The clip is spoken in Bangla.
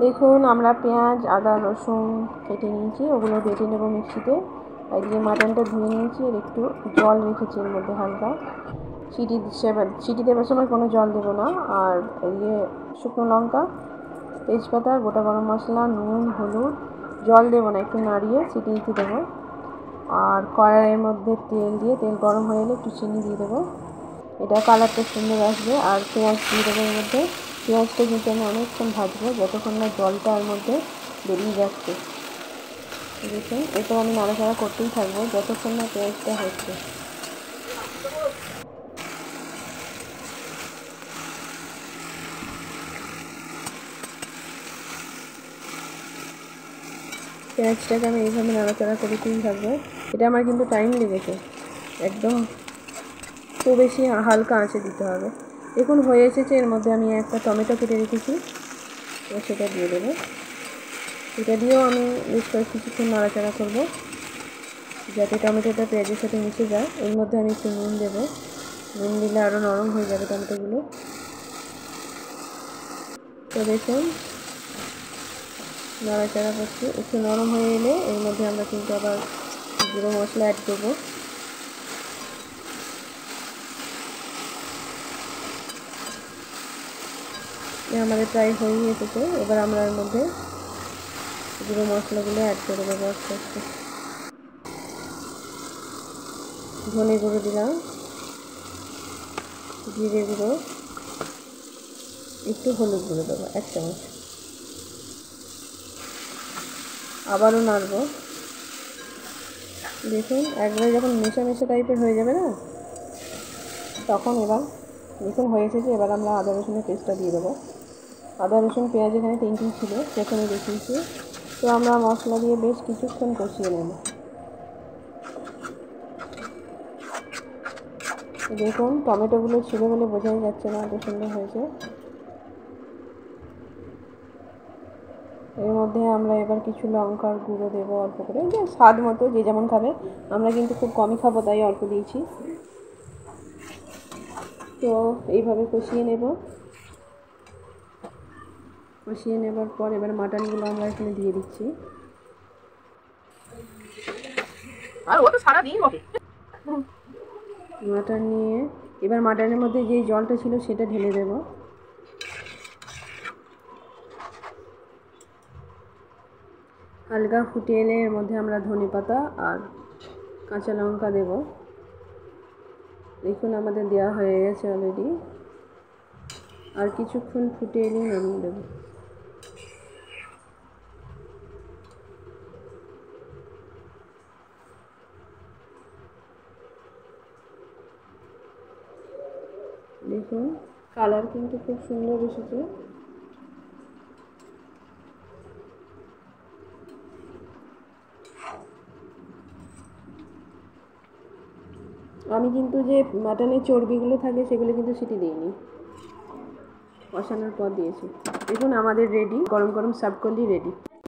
দেখুন আমরা পেঁয়াজ আদা রসুন কেটে নিয়েছি, ওগুলো বেটে নেবো মিক্সিতে। এদিকে মাটনটা ধুয়ে নিয়েছি, আর একটু জল রেখেছি এর মধ্যে হালকা। সিটি দেওয়ার সময় কোনো জল দেবো না। আর এদিকে শুকনো লঙ্কা, তেজপাতা, গোটা গরম মশলা, নুন, হলুদ, জল দেবো না, একটু নাড়িয়ে সিটি দিতে দেবো। আর কড়াইয়ের মধ্যে তেল দিয়ে, তেল গরম হয়ে এলে একটু চিনি দিয়ে দেবো, এটা কালারটা সুন্দর আসবে। আর পেঁয়াজ দিয়ে দেবো এর মধ্যে। পেঁয়াজটা কিন্তু আমি অনেকক্ষণ ভাজবো, যতক্ষণ না জলটা এর মধ্যে বেরিয়ে যাচ্ছে। দেখুন, এরপর আমি নাড়াচাড়া করতেই থাকবো যতক্ষণ না পেঁয়াজটা হচ্ছে। পেঁয়াজটাকে আমি এইভাবে নাড়াচাড়া করতেই থাকবো। এটা আমার কিন্তু টাইম লেগেছে, একদম খুব বেশি হালকা আঁচে দিতে হবে। দেখুন হয়ে এসেছে। এর মধ্যে আমি একটা টমেটো কেটে রেখেছি, সেটা দিয়ে দেবো। এটা দিয়েও আমি বেশ কিছুক্ষণ নাড়াচাড়া করবো যাতে টমেটোটা পেঁয়াজের সাথে মিশে যায়। এর মধ্যে আমি একটু নুন দেবো, নুন দিলে আরও নরম হয়ে যাবে টমেটোগুলো। তো দেখুন নাড়াচাড়া করছি, একটু নরম হয়ে এলে এর মধ্যে আমরা কিন্তু আবার গুঁড়ো মশলা অ্যাড করবো। আমাদের প্রায় হয়েই এসেছে। এবার আমরা এর মধ্যে গুঁড়ো মশলাগুলো অ্যাড করে দেবো আস্তে আস্তে। ধনে গুঁড়ো দিলাম, জিরে গুঁড়ো, একটু হলুদ গুঁড়ো দেবো 1 চামচ। আবারও নাড়বো। দেখুন একবারে যখন মেশা টাইপের হয়ে যাবে না, তখন এবার দেখুন হয়ে এসেছে। এবার আমরা আদা রসুনের পেস্টটা দিয়ে দেবো। আদা রসুন পেঁয়াজ এখানে 3টি ছিল, প্রথমে দেখিয়েছি। তো আমরা মশলা দিয়ে বেশ কিছুক্ষণ কষিয়ে নেব। দেখুন টমেটোগুলো ছিল বলে বোঝাই যাচ্ছে না, এত সুন্দর হয়েছে। এর মধ্যে আমরা এবার কিছু লঙ্কার গুঁড়ো দেবো অল্প করে, যে স্বাদ মতো, যে যেমন খাবে। আমরা কিন্তু খুব কমই খাবো, তাই অল্প দিয়েছি। তো এইভাবে কষিয়ে নেব। কষিয়ে নেবার পর এবার মাটনগুলো আমরা এখানে দিয়ে দিচ্ছি। আর ও তো সারাদিন বকে। মাটন নিয়ে এবার মাটনের মধ্যে যে জলটা ছিল সেটা ঢেলে দেব। হালকা ফুটে এলে এর মধ্যে আমরা ধনেপাতা আর কাঁচা লঙ্কা দেব। দেখুন আমাদের দেওয়া হয়ে গেছে অলরেডি। আর কিছুক্ষণ ফুটে এলেই নামিয়ে দেবো। দেখুন কালার কিন্তু খুব সুন্দর এসেছে। আমি কিন্তু যে মাটনের চর্বিগুলো থাকে সেগুলো কিন্তু সিটি দিইনি, কষানোর পর দিয়েছি। দেখুন আমাদের রেডি, গরম গরম সার্ভ করলেই রেডি।